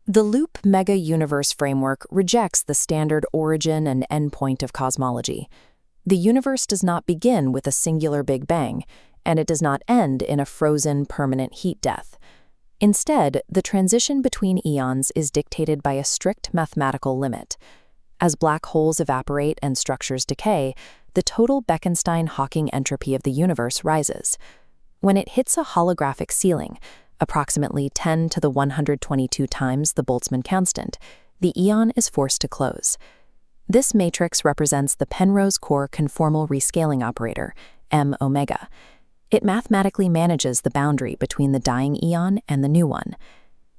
The loop mega-universe framework rejects the standard origin and endpoint of cosmology. The universe does not begin with a singular Big Bang, and it does not end in a frozen, permanent heat death. Instead, the transition between eons is dictated by a strict mathematical limit. As black holes evaporate and structures decay, the total Bekenstein-Hawking entropy of the universe rises. When it hits a holographic ceiling, approximately 10 to the 122 times the Boltzmann constant, the eon is forced to close. This matrix represents the Penrose-Core conformal rescaling operator, m omega. It mathematically manages the boundary between the dying eon and the new one.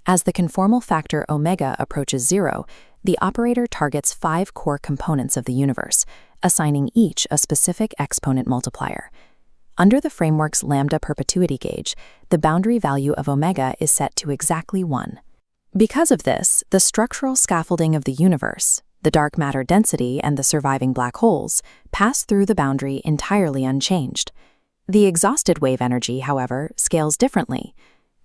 As the conformal factor omega approaches zero, the operator targets 5 core components of the universe, assigning each a specific exponent multiplier. Under the framework's lambda perpetuity gauge, the boundary value of omega is set to exactly 1. Because of this, the structural scaffolding of the universe, the dark matter density and the surviving black holes, pass through the boundary entirely unchanged. The exhausted wave energy, however, scales differently.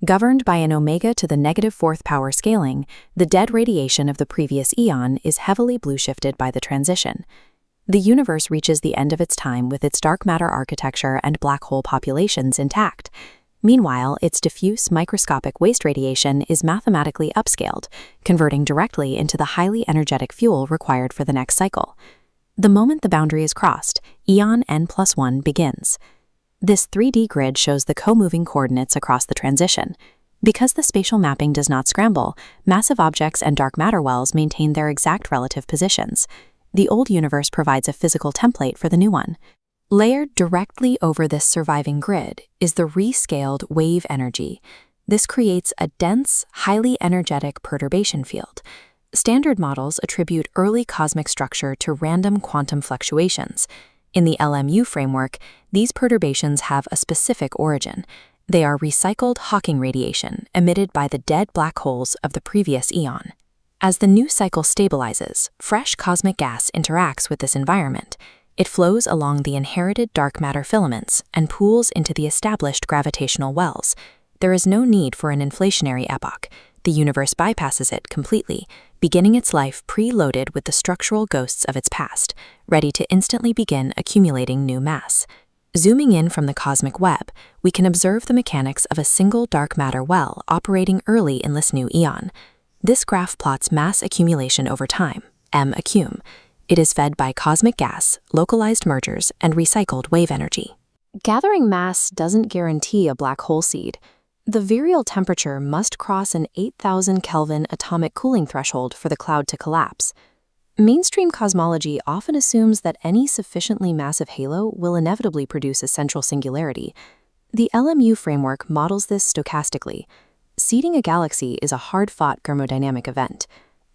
Governed by an omega to the -4th power scaling, the dead radiation of the previous eon is heavily blue-shifted by the transition. The universe reaches the end of its time with its dark matter architecture and black hole populations intact. Meanwhile, its diffuse microscopic waste radiation is mathematically upscaled, converting directly into the highly energetic fuel required for the next cycle. The moment the boundary is crossed, eon n+1 begins. This 3D grid shows the co-moving coordinates across the transition. Because the spatial mapping does not scramble, massive objects and dark matter wells maintain their exact relative positions. The old universe provides a physical template for the new one. Layered directly over this surviving grid is the rescaled wave energy. This creates a dense, highly energetic perturbation field. Standard models attribute early cosmic structure to random quantum fluctuations. In the LMU framework, these perturbations have a specific origin. They are recycled Hawking radiation emitted by the dead black holes of the previous eon. As the new cycle stabilizes, fresh cosmic gas interacts with this environment. It flows along the inherited dark matter filaments and pools into the established gravitational wells. There is no need for an inflationary epoch. The universe bypasses it completely, beginning its life preloaded with the structural ghosts of its past, ready to instantly begin accumulating new mass. Zooming in from the cosmic web, we can observe the mechanics of a single dark matter well operating early in this new eon. This graph plots mass accumulation over time, m-accum. It is fed by cosmic gas, localized mergers, and recycled wave energy. Gathering mass doesn't guarantee a black hole seed. The virial temperature must cross an 8,000 Kelvin atomic cooling threshold for the cloud to collapse. Mainstream cosmology often assumes that any sufficiently massive halo will inevitably produce a central singularity. The LMU framework models this stochastically. Seeding a galaxy is a hard-fought thermodynamic event.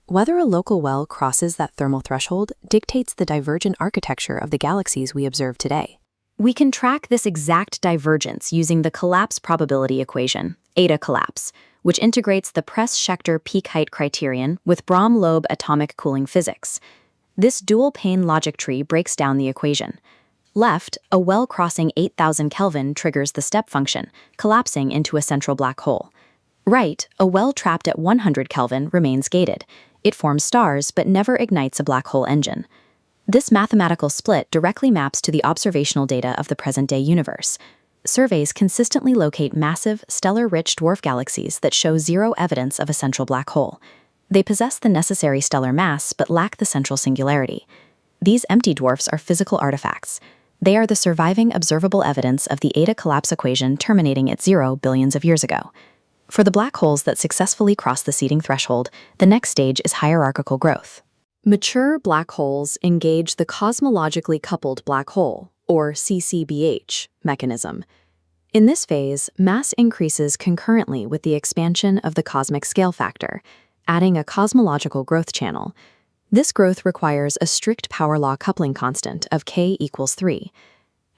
Whether a local well crosses that thermal threshold dictates the divergent architecture of the galaxies we observe today. We can track this exact divergence using the collapse probability equation, eta collapse, which integrates the Press-Schechter peak height criterion with Braun-Loeb atomic cooling physics. This dual-pane logic tree breaks down the equation. Left, a well crossing 8,000 Kelvin triggers the step function, collapsing into a central black hole. Right, a well trapped at 100 Kelvin remains gated. It forms stars but never ignites a black hole engine. This mathematical split directly maps to the observational data of the present-day universe. Surveys consistently locate massive, stellar-rich dwarf galaxies that show zero evidence of a central black hole. They possess the necessary stellar mass but lack the central singularity. These empty dwarfs are physical artifacts. They are the surviving observable evidence of the eta collapse equation terminating at 0 billions of years ago. For the black holes that successfully cross the seeding threshold, the next stage is hierarchical growth. Mature black holes engage the cosmologically coupled black hole, or CCBH, mechanism. In this phase, mass increases concurrently with the expansion of the cosmic scale factor, adding a cosmological growth channel. This growth requires a strict power law coupling constant of k equals 3.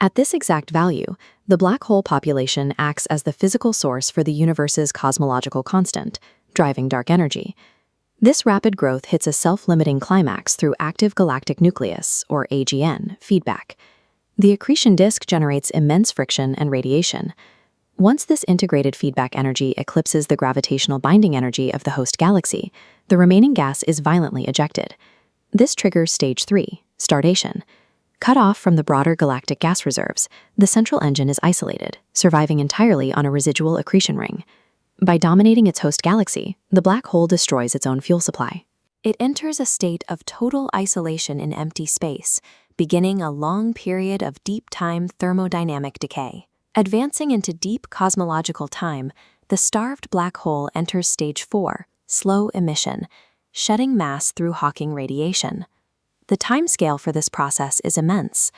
At this exact value, the black hole population acts as the physical source for the universe's cosmological constant, driving dark energy. This rapid growth hits a self-limiting climax through active galactic nucleus, or AGN, feedback. The accretion disk generates immense friction and radiation. Once this integrated feedback energy eclipses the gravitational binding energy of the host galaxy, the remaining gas is violently ejected. This triggers stage 3, stardation. Cut off from the broader galactic gas reserves, the central engine is isolated, surviving entirely on a residual accretion ring. By dominating its host galaxy, the black hole destroys its own fuel supply. It enters a state of total isolation in empty space, beginning a long period of deep-time thermodynamic decay. Advancing into deep cosmological time, the starved black hole enters stage 4, slow emission, shedding mass through Hawking radiation. The timescale for this process is immense.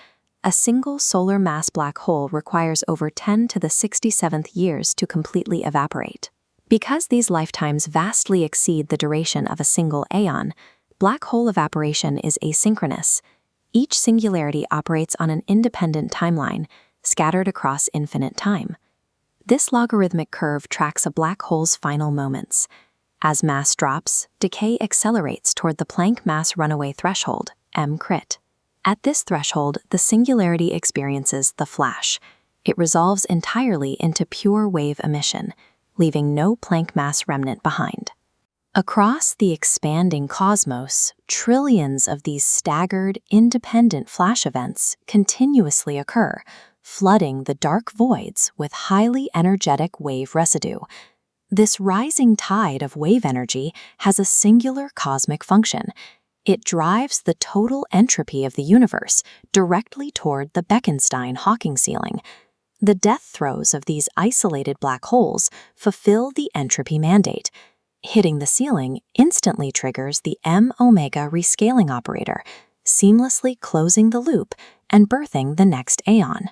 A single solar mass black hole requires over 10 to the 67th years to completely evaporate. Because these lifetimes vastly exceed the duration of a single aeon, black hole evaporation is asynchronous. Each singularity operates on an independent timeline, scattered across infinite time. This logarithmic curve tracks a black hole's final moments. As mass drops, decay accelerates toward the Planck mass runaway threshold, m-crit. At this threshold, the singularity experiences the flash. It resolves entirely into pure wave emission, leaving no Planck mass remnant behind. Across the expanding cosmos, trillions of these staggered, independent flash events continuously occur, flooding the dark voids with highly energetic wave residue. This rising tide of wave energy has a singular cosmic function. It drives the total entropy of the universe directly toward the Bekenstein-Hawking ceiling. The death throes of these isolated black holes fulfill the entropy mandate. Hitting the ceiling instantly triggers the m-omega rescaling operator, seamlessly closing the loop and birthing the next aeon.